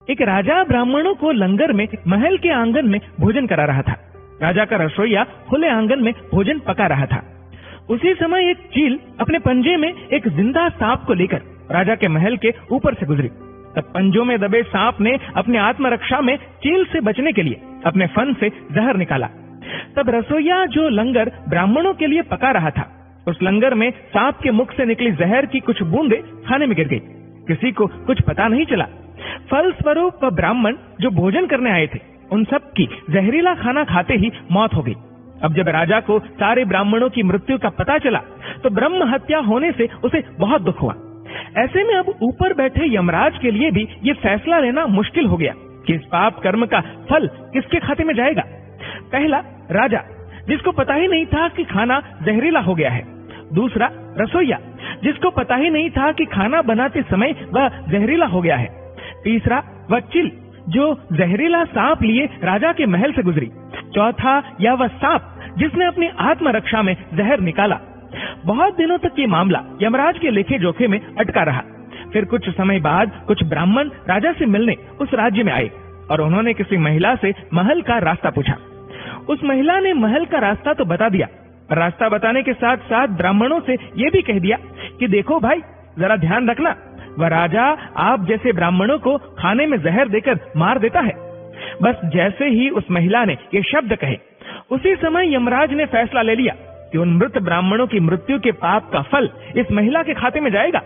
एक राजा ब्राह्मणों को लंगर में महल के आंगन में भोजन करा रहा था। राजा का रसोइया खुले आंगन में भोजन पका रहा था। उसी समय एक चील अपने पंजे में एक जिंदा सांप को लेकर राजा के महल के ऊपर से गुजरी। तब पंजों में दबे सांप ने अपने आत्मरक्षा में चील से बचने के लिए अपने फन से जहर निकाला। तब रसोइया जो लंगर ब्राह्मणों के लिए पका रहा था, उस लंगर में सांप के मुख से निकली जहर की कुछ बूंदें खाने में गिर गई। किसी को कुछ पता नहीं चला। फलस्वरूप ब्राह्मण जो भोजन करने आए थे, उन सब की जहरीला खाना खाते ही मौत हो गई। अब जब राजा को सारे ब्राह्मणों की मृत्यु का पता चला तो ब्रह्म हत्या होने से उसे बहुत दुख हुआ। ऐसे में अब ऊपर बैठे यमराज के लिए भी ये फैसला लेना मुश्किल हो गया कि इस पाप कर्म का फल किसके खाते में जाएगा। पहला, राजा जिसको पता ही नहीं था कि खाना जहरीला हो गया है। दूसरा, रसोइया जिसको पता ही नहीं था कि खाना बनाते समय वह जहरीला हो गया है। तीसरा, वह चील जो जहरीला सांप लिए राजा के महल से गुजरी। चौथा, या वह सांप जिसने अपनी आत्मरक्षा में जहर निकाला। बहुत दिनों तक ये मामला यमराज के लेखे जोखे में अटका रहा। फिर कुछ समय बाद कुछ ब्राह्मण राजा से मिलने उस राज्य में आए और उन्होंने किसी महिला से महल का रास्ता पूछा। उस महिला ने महल का रास्ता तो बता दिया, रास्ता बताने के साथ साथ ब्राह्मणों से ये भी कह दिया कि देखो भाई, जरा ध्यान रखना, वह राजा आप जैसे ब्राह्मणों को खाने में जहर देकर मार देता है। बस जैसे ही उस महिला ने ये शब्द कहे, उसी समय यमराज ने फैसला ले लिया कि उन मृत ब्राह्मणों की मृत्यु के पाप का फल इस महिला के खाते में जाएगा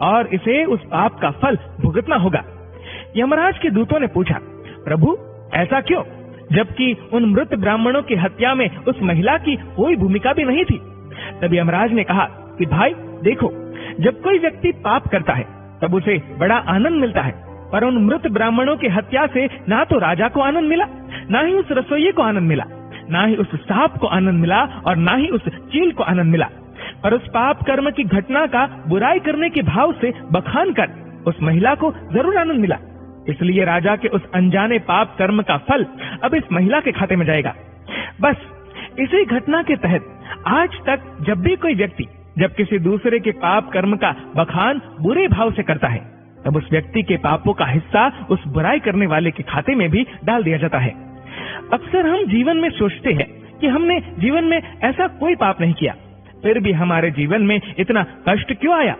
और इसे उस पाप का फल भुगतना होगा। यमराज के दूतों ने पूछा, प्रभु ऐसा क्यों, जबकि उन मृत ब्राह्मणों की हत्या में उस महिला की कोई भूमिका भी नहीं थी। तब यमराज ने कहा कि भाई देखो, जब कोई व्यक्ति पाप करता है तब उसे बड़ा आनंद मिलता है, पर उन मृत ब्राह्मणों की हत्या से ना तो राजा को आनंद मिला, ना ही उस रसोइये को आनंद मिला, ना ही उस सांप को आनंद मिला और ना ही उस चील को आनंद मिला। पर उस पाप कर्म की घटना का बुराई करने के भाव से बखान कर उस महिला को जरूर आनंद मिला। इसलिए राजा के उस अनजाने पाप कर्म का फल अब इस महिला के खाते में जाएगा। बस इसी घटना के तहत आज तक जब भी कोई व्यक्ति जब किसी दूसरे के पाप कर्म का बखान बुरे भाव से करता है, तब उस व्यक्ति के पापों का हिस्सा उस बुराई करने वाले के खाते में भी डाल दिया जाता है। अक्सर हम जीवन में सोचते हैं कि हमने जीवन में ऐसा कोई पाप नहीं किया, फिर भी हमारे जीवन में इतना कष्ट क्यों आया।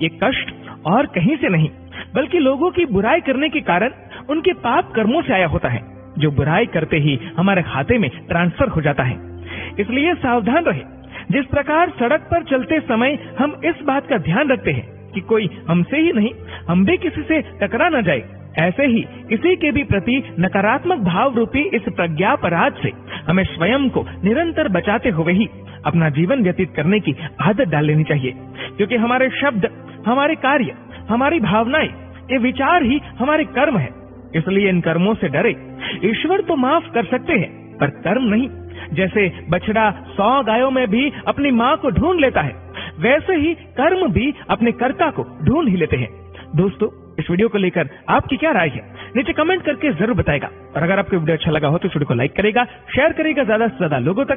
ये कष्ट और कहीं से नहीं, बल्कि लोगों की बुराई करने के कारण उनके पाप कर्मों से आया होता है, जो बुराई करते ही हमारे खाते में ट्रांसफर हो जाता है। इसलिए सावधान रहे। जिस प्रकार सड़क पर चलते समय हम इस बात का ध्यान रखते हैं कि कोई हमसे ही नहीं, हम भी किसी से टकरा न जाए, ऐसे ही किसी के भी प्रति नकारात्मक भाव रूपी इस प्रज्ञापराध से हमें स्वयं को निरंतर बचाते हुए ही अपना जीवन व्यतीत करने की आदत डाल लेनी चाहिए। क्योंकि हमारे शब्द, हमारे कार्य, हमारी भावनाएं, ये विचार ही हमारे कर्म है। इसलिए इन कर्मों से डरे। ईश्वर तो माफ कर सकते हैं, पर कर्म नहीं। जैसे बछड़ा 100 गायों में भी अपनी माँ को ढूंढ लेता है, वैसे ही कर्म भी अपने कर्ता को ढूंढ ही लेते हैं। दोस्तों, इस वीडियो को लेकर आपकी क्या राय है, नीचे कमेंट करके जरूर बताएगा। और अगर आपको वीडियो अच्छा लगा हो तो इस वीडियो को लाइक करेगा, शेयर करेगा ज्यादा से ज्यादा लोगों तक,